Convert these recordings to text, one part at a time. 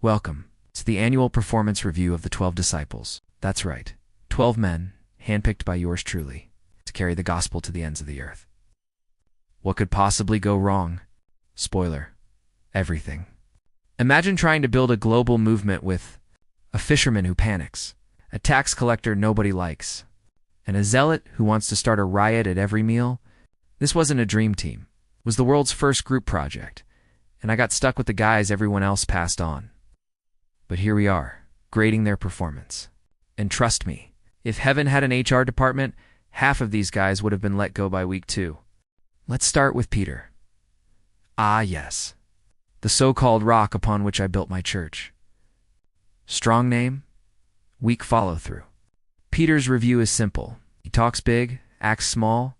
Welcome to the annual performance review of the 12 disciples. That's right, 12 men, handpicked by yours truly, to carry the gospel to the ends of the earth. What could possibly go wrong? Spoiler: everything. Imagine trying to build a global movement with a fisherman who panics, a tax collector nobody likes, and a zealot who wants to start a riot at every meal. This wasn't a dream team. It was the world's first group project, and I got stuck with the guys everyone else passed on. But here we are, grading their performance. And trust me, if heaven had an HR department, half of these guys would have been let go by week 2. Let's start with Peter. Ah, yes. The so-called rock upon which I built my church. Strong name, weak follow-through. Peter's review is simple. He talks big, acts small.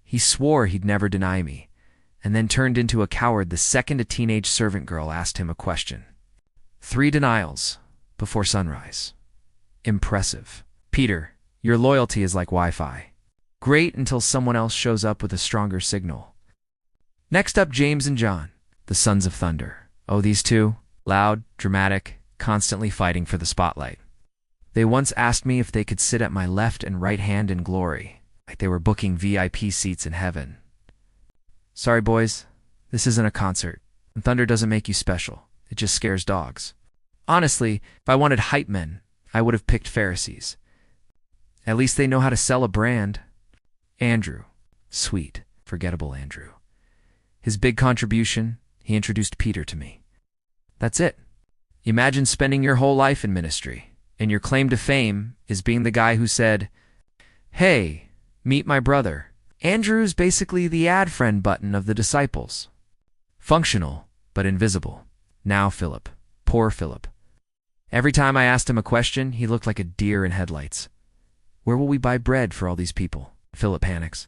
He swore he'd never deny me, and then turned into a coward the second a teenage servant girl asked him a question. 3 denials before sunrise. Impressive. Peter, your loyalty is like Wi-Fi. Great until someone else shows up with a stronger signal. Next up, James and John, the sons of thunder. Oh, these two, loud, dramatic, constantly fighting for the spotlight. They once asked me if they could sit at my left and right hand in glory, like they were booking VIP seats in heaven. Sorry, boys, this isn't a concert, and thunder doesn't make you special. It just scares dogs. Honestly, if I wanted hype men, I would have picked Pharisees. At least they know how to sell a brand. Andrew. Sweet, forgettable Andrew. His big contribution, he introduced Peter to me. That's it. Imagine spending your whole life in ministry, and your claim to fame is being the guy who said, "Hey, meet my brother." Andrew's basically the add friend button of the disciples. Functional, but invisible. Now Philip. Poor Philip. Every time I asked him a question, he looked like a deer in headlights. Where will we buy bread for all these people? Philip panics.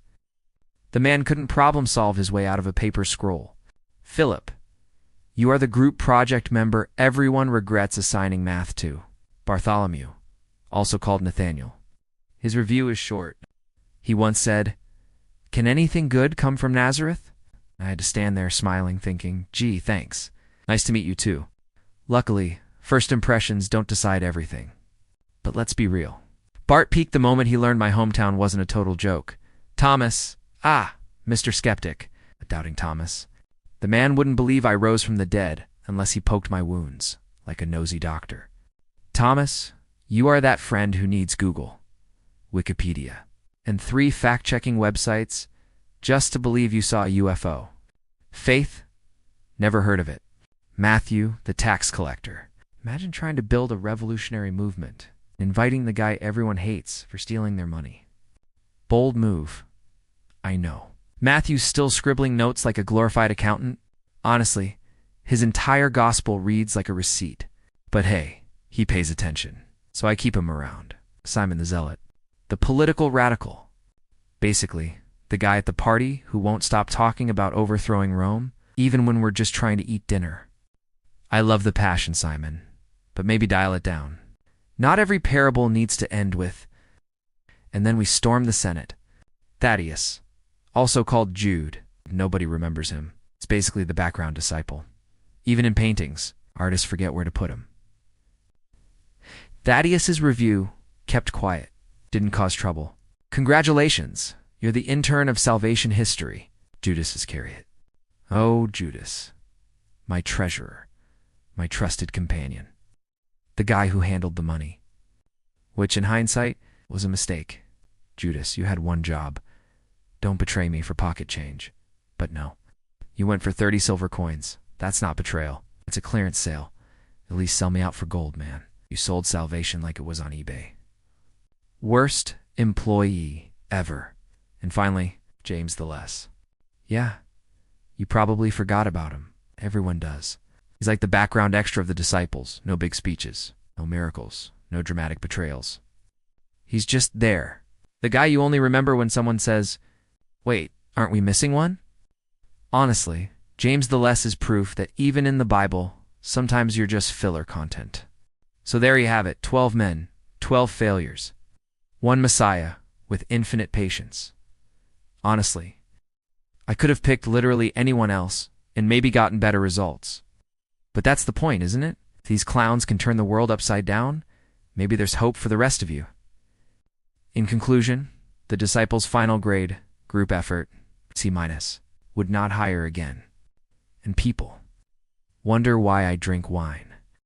The man couldn't problem-solve his way out of a paper scroll. Philip, you are the group project member everyone regrets assigning math to. Bartholomew, also called Nathaniel. His review is short. He once said, "Can anything good come from Nazareth?" I had to stand there smiling, thinking, gee, thanks. Nice to meet you too. Luckily, first impressions don't decide everything. But let's be real. Bart peaked the moment he learned my hometown wasn't a total joke. Thomas, Mr. Skeptic, a doubting Thomas. The man wouldn't believe I rose from the dead unless he poked my wounds, like a nosy doctor. Thomas, you are that friend who needs Google, Wikipedia, and 3 fact-checking websites just to believe you saw a UFO. Faith? Never heard of it. Matthew, the tax collector. Imagine trying to build a revolutionary movement, inviting the guy everyone hates for stealing their money. Bold move. I know. Matthew's still scribbling notes like a glorified accountant. Honestly, his entire gospel reads like a receipt. But hey, he pays attention, so I keep him around. Simon the Zealot. The political radical. Basically, the guy at the party who won't stop talking about overthrowing Rome, even when we're just trying to eat dinner. I love the passion, Simon, but maybe dial it down. Not every parable needs to end with, and then we storm the Senate. Thaddeus, also called Jude, nobody remembers him. It's basically the background disciple. Even in paintings, artists forget where to put him. Thaddeus's review, kept quiet, didn't cause trouble. Congratulations, you're the intern of salvation history, Judas Iscariot. Oh, Judas, my treasurer. My trusted companion. The guy who handled the money. Which, in hindsight, was a mistake. Judas, you had one job. Don't betray me for pocket change. But no. You went for 30 silver coins. That's not betrayal. It's a clearance sale. At least sell me out for gold, man. You sold salvation like it was on eBay. Worst employee ever. And finally, James the Less. Yeah, you probably forgot about him. Everyone does. He's like the background extra of the disciples. No big speeches, no miracles, no dramatic betrayals. He's just there. The guy you only remember when someone says, "Wait, aren't we missing one?" Honestly, James the Less is proof that even in the Bible, sometimes you're just filler content. So there you have it, 12 men, 12 failures. One Messiah with infinite patience. Honestly, I could have picked literally anyone else and maybe gotten better results. But that's the point, isn't it? these clowns can turn the world upside down, maybe there's hope for the rest of you. In conclusion, the disciples' final grade, group effort, C-, would not hire again. And people wonder why I drink wine.